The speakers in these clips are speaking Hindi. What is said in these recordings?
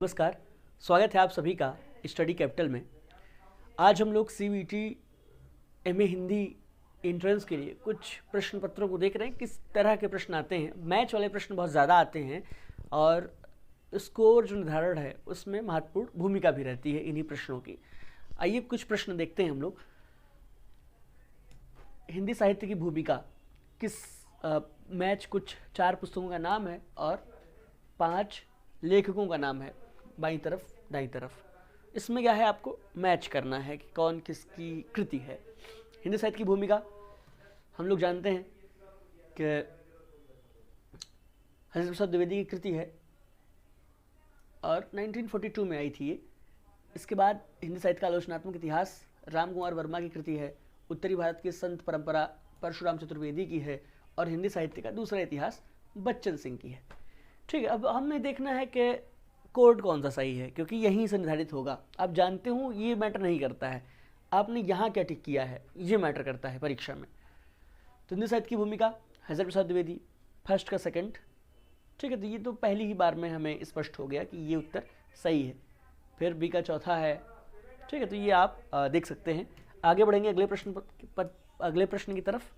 नमस्कार। स्वागत है आप सभी का स्टडी कैपिटल में। आज हम लोग सीबीटी एमए हिंदी एंट्रेंस के लिए कुछ प्रश्न पत्रों को देख रहे हैं, किस तरह के प्रश्न आते हैं। मैच वाले प्रश्न बहुत ज़्यादा आते हैं और स्कोर जो निर्धारण है उसमें महत्वपूर्ण भूमिका भी रहती है इन्हीं प्रश्नों की। आइए कुछ प्रश्न देखते हैं हम लोग। हिंदी साहित्य की भूमिका किस मैच कुछ 4 पुस्तकों का नाम है और 5 लेखकों का नाम है, बाईं तरफ दाईं तरफ। इसमें क्या है, आपको मैच करना है कि कौन किसकी कृति है। हिंदी साहित्य की भूमिका हम लोग जानते हैं कि हरिश्चंद्र प्रसाद द्विवेदी की कृति है और 1942 में आई थी ये। इसके बाद हिंदी साहित्य का आलोचनात्मक इतिहास राम कुमार वर्मा की कृति है। उत्तरी भारत की संत परंपरा परशुराम चतुर्वेदी की है और हिंदी साहित्य का दूसरा इतिहास बच्चन सिंह की है। ठीक है, अब हमें देखना है कि कोड कौन सा सही है, क्योंकि यहीं से निर्धारित होगा। आप जानते हो ये मैटर नहीं करता है आपने यहाँ क्या टिक किया है, ये मैटर करता है परीक्षा में। तो हिंदी साहित्य की भूमिका हरिश्चंद्र प्रसाद द्विवेदी, फर्स्ट का सेकंड। ठीक है, तो ये तो पहली ही बार में हमें स्पष्ट हो गया कि ये उत्तर सही है। फिर बी का चौथा है। ठीक है, तो ये आप देख सकते हैं। आगे बढ़ेंगे अगले प्रश्न की तरफ।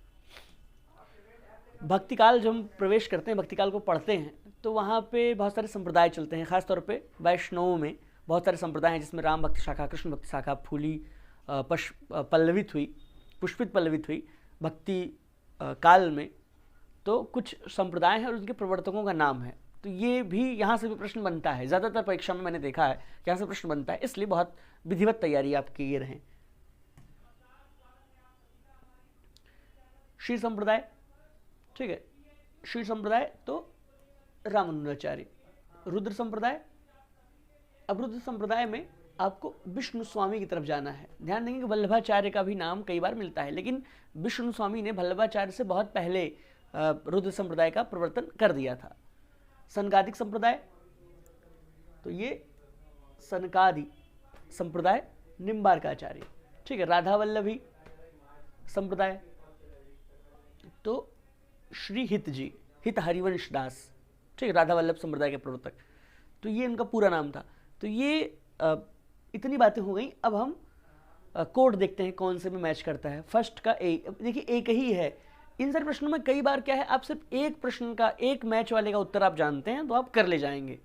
भक्तिकाल जब हम प्रवेश करते हैं, भक्तिकाल को पढ़ते हैं, तो वहाँ पे बहुत सारे संप्रदाय चलते हैं। खासतौर पे वैष्णवों में बहुत सारे संप्रदाय हैं, जिसमें राम भक्ति शाखा, कृष्ण भक्ति शाखा, फूली पल्लवित हुई, पुष्पित पल्लवित हुई भक्ति काल में। तो कुछ संप्रदाय हैं और उनके प्रवर्तकों का नाम है। तो ये भी यहाँ से भी प्रश्न बनता है। ज़्यादातर परीक्षा में मैंने देखा है कि यहाँ से प्रश्न बनता है, इसलिए बहुत विधिवत तैयारी आपकी ये रहें। क्षीर संप्रदाय, ठीक है, क्षीर संप्रदाय तो रामानुजाचार्य। रुद्र संप्रदाय, अब रुद्र संप्रदाय में आपको विष्णु स्वामी की तरफ जाना है। ध्यान देंगे कि वल्लभाचार्य का भी नाम कई बार मिलता है, लेकिन विष्णु स्वामी ने वल्लभाचार्य से बहुत पहले रुद्र संप्रदाय का प्रवर्तन कर दिया था। सनकादिक संप्रदाय, तो ये सनकादि संप्रदाय निम्बार्काचार्य। ठीक है, राधा वल्लभी संप्रदाय तो श्री हित जी, हित हरिवंश दास। ठीक है, राधा वल्लभ संप्रदाय के प्रवर्तक। तो ये इनका पूरा नाम था। तो ये इतनी बातें हो गई। अब हम कोड देखते हैं कौन से में मैच करता है। फर्स्ट का ए, देखिए एक ही है। इन सारे प्रश्नों में कई बार क्या है, आप सिर्फ एक प्रश्न का, एक मैच वाले का उत्तर आप जानते हैं तो आप कर ले जाएंगे।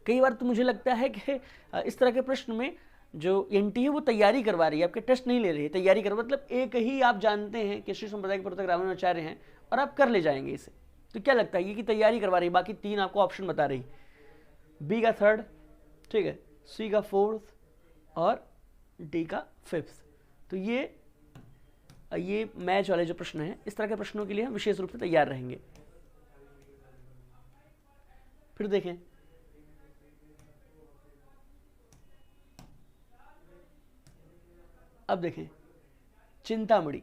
कई बार तो मुझे लगता है कि इस तरह के प्रश्न में जो एनटी है वो तैयारी करवा रही है, आपके टेस्ट नहीं ले रही है, तैयारी करवा, मतलब एक ही आप जानते हैं कि श्री संप्रदाय के प्रवर्तक रामानुजाचार्य हैं और आप कर ले जाएंगे इसे। तो क्या लगता है, ये कि तैयारी करवा रही है, बाकी 3 आपको ऑप्शन बता रही। बी का 3rd, ठीक है, सी का 4th और डी का 5th। तो ये मैच वाले जो प्रश्न हैं, इस तरह के प्रश्नों के लिए हम विशेष रूप से तैयार रहेंगे। फिर देखें, अब देखें चिंतामणि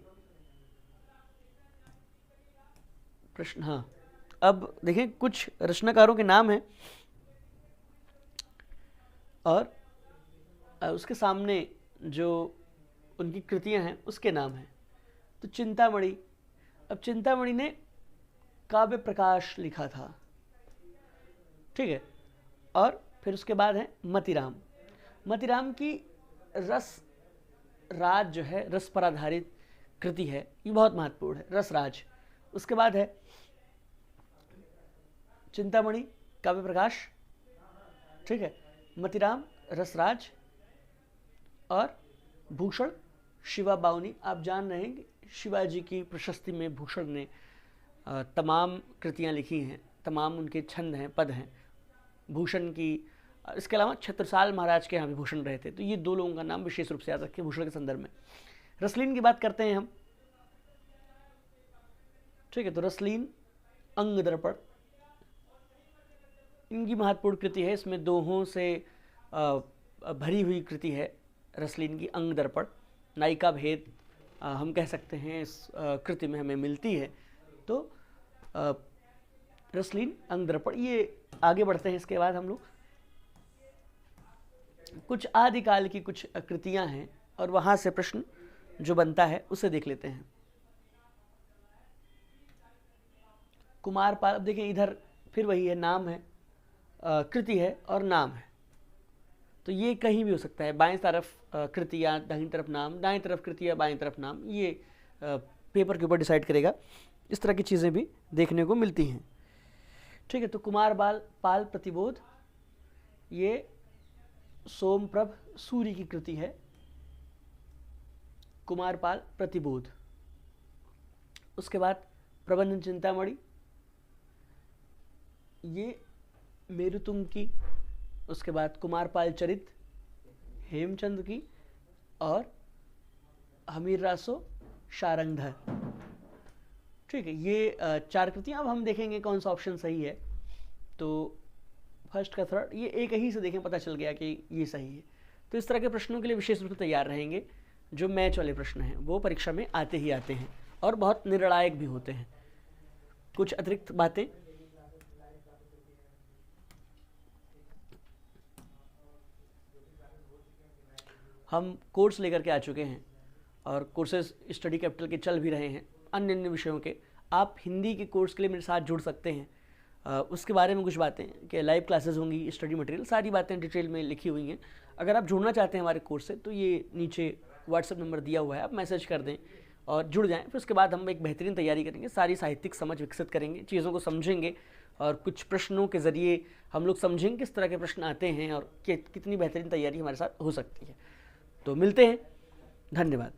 प्रश्न। हाँ, अब देखें कुछ रचनाकारों के नाम हैं और उसके सामने जो उनकी कृतियां हैं उसके नाम हैं। तो चिंतामणि, अब चिंतामणि ने काव्य प्रकाश लिखा था। ठीक है, और फिर उसके बाद है मतिराम। मतिराम की रस राज जो है, रस पर आधारित कृति है, ये बहुत महत्वपूर्ण है, रस राज। उसके बाद है चिंतामणि, काव्य प्रकाश, ठीक है, मतिराम, रसराज और भूषण शिवा बाउनी। आप जान रहे हैं कि शिवाजी की प्रशस्ति में भूषण ने तमाम कृतियां लिखी हैं, तमाम उनके छंद हैं, पद हैं भूषण की। इसके अलावा छत्रसाल महाराज के यहाँ भी भूषण रहे थे। तो ये 2 लोगों का नाम विशेष रूप से याद रखें भूषण के संदर्भ में। रसलीन की बात करते हैं हम। ठीक है, तो रसलीन अंग दर्पण इनकी महत्वपूर्ण कृति है। इसमें दोहों से भरी हुई कृति है रसलीन की, अंग दर्पण। नायिका भेद हम कह सकते हैं इस कृति में हमें मिलती है। तो रसलीन, अंग दर्पण। ये आगे बढ़ते हैं। इसके बाद हम लोग कुछ आदिकाल की कुछ कृतियां हैं और वहां से प्रश्न जो बनता है उसे देख लेते हैं। कुमारपाल, अब देखिए इधर फिर वही है, नाम है, कृति है और नाम है। तो ये कहीं भी हो सकता है, बाएं तरफ कृति या दाहिनी तरफ नाम, दाएं तरफ कृति या बाएं तरफ नाम, ये पेपर के ऊपर डिसाइड करेगा। इस तरह की चीज़ें भी देखने को मिलती हैं। ठीक है, तो कुमार पाल प्रतिबोध ये सोमप्रभ सूर्य की कृति है, कुमार पाल प्रतिबोध। उसके बाद प्रबंधन चिंतामणि ये मेरुतुंग की, उसके बाद कुमारपाल चरित हेमचंद की, और हमीर रासो शारंगधर। ठीक है, ये 4 कृतियाँ। अब हम देखेंगे कौन सा ऑप्शन सही है। तो फर्स्ट का थर्ड, ये एक ही से देखें पता चल गया कि ये सही है। तो इस तरह के प्रश्नों के लिए विशेष रूप से तैयार रहेंगे। जो मैच वाले प्रश्न हैं वो परीक्षा में आते ही आते हैं और बहुत निर्णायक भी होते हैं। कुछ अतिरिक्त बातें, हम कोर्स लेकर के आ चुके हैं और कोर्सेज स्टडी कैपिटल के चल भी रहे हैं अन्य अन्य विषयों के। आप हिंदी के कोर्स के लिए मेरे साथ जुड़ सकते हैं। उसके बारे में कुछ बातें कि लाइव क्लासेस होंगी, स्टडी मटेरियल, सारी बातें डिटेल में लिखी हुई हैं। अगर आप जुड़ना चाहते हैं हमारे कोर्स से तो ये नीचे व्हाट्सएप नंबर दिया हुआ है, आप मैसेज कर दें और जुड़ जाएं। फिर उसके बाद हम एक बेहतरीन तैयारी करेंगे, सारी साहित्यिक समझ विकसित करेंगे, चीज़ों को समझेंगे और कुछ प्रश्नों के ज़रिए हम लोग समझेंगे किस तरह के प्रश्न आते हैं और कितनी बेहतरीन तैयारी हमारे साथ हो सकती है। तो मिलते हैं, धन्यवाद।